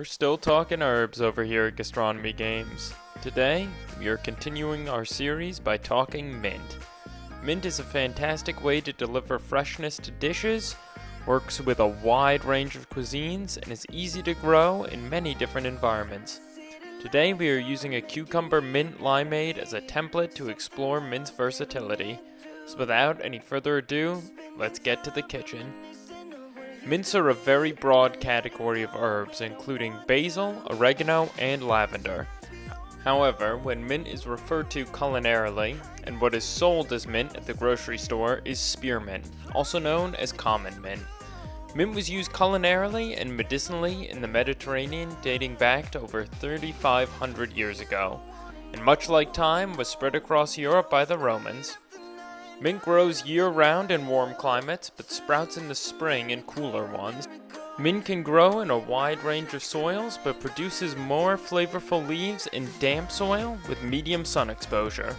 We're still talking herbs over here at Gastronomy Games. Today, we are continuing our series by talking mint. Mint is a fantastic way to deliver freshness to dishes, works with a wide range of cuisines, and is easy to grow in many different environments. Today we are using a cucumber mint limeade as a template to explore mint's versatility. So without any further ado, let's get to the kitchen. Mints are a very broad category of herbs, including basil, oregano, and lavender. However, when mint is referred to culinarily, and what is sold as mint at the grocery store is spearmint, also known as common mint. Mint was used culinarily and medicinally in the Mediterranean dating back to over 3,500 years ago, and much like thyme was spread across Europe by the Romans. Mint grows year-round in warm climates, but sprouts in the spring in cooler ones. Mint can grow in a wide range of soils, but produces more flavorful leaves in damp soil with medium sun exposure.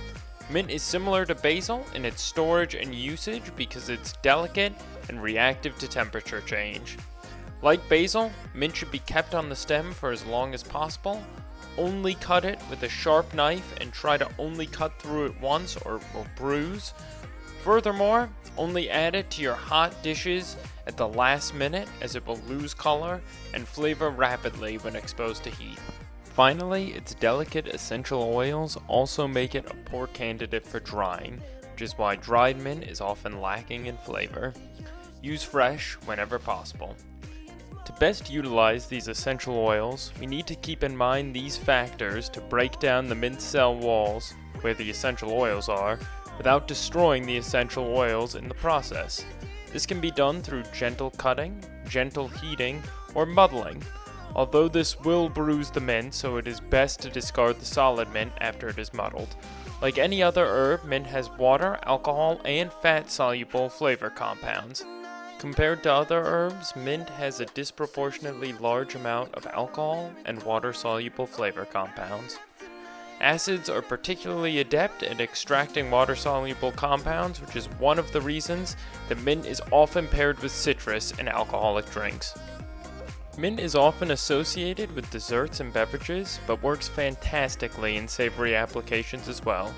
Mint is similar to basil in its storage and usage because it's delicate and reactive to temperature change. Like basil, mint should be kept on the stem for as long as possible. Only cut it with a sharp knife and try to only cut through it once or bruise. Furthermore, only add it to your hot dishes at the last minute as it will lose color and flavor rapidly when exposed to heat. Finally, its delicate essential oils also make it a poor candidate for drying, which is why dried mint is often lacking in flavor. Use fresh whenever possible. To best utilize these essential oils, we need to keep in mind these factors to break down the mint cell walls, where the essential oils are, without destroying the essential oils in the process. This can be done through gentle cutting, gentle heating, or muddling. Although this will bruise the mint, so it is best to discard the solid mint after it is muddled. Like any other herb, mint has water, alcohol, and fat-soluble flavor compounds. Compared to other herbs, mint has a disproportionately large amount of alcohol and water-soluble flavor compounds. Acids are particularly adept at extracting water-soluble compounds, which is one of the reasons that mint is often paired with citrus in alcoholic drinks. Mint is often associated with desserts and beverages, but works fantastically in savory applications as well,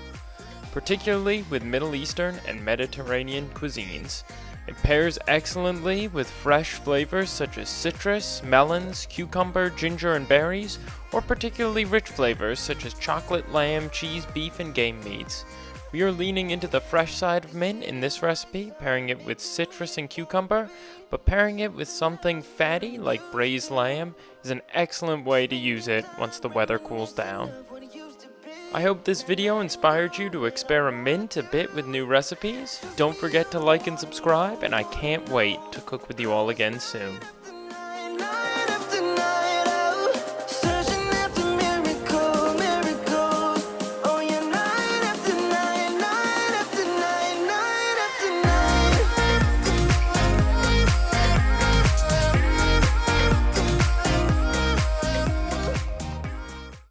particularly with Middle Eastern and Mediterranean cuisines. It pairs excellently with fresh flavors such as citrus, melons, cucumber, ginger, and berries, or particularly rich flavors such as chocolate, lamb, cheese, beef, and game meats. We are leaning into the fresh side of mint in this recipe, pairing it with citrus and cucumber, but pairing it with something fatty like braised lamb is an excellent way to use it once the weather cools down. I hope this video inspired you to experiment a bit with new recipes. Don't forget to like and subscribe, and I can't wait to cook with you all again soon.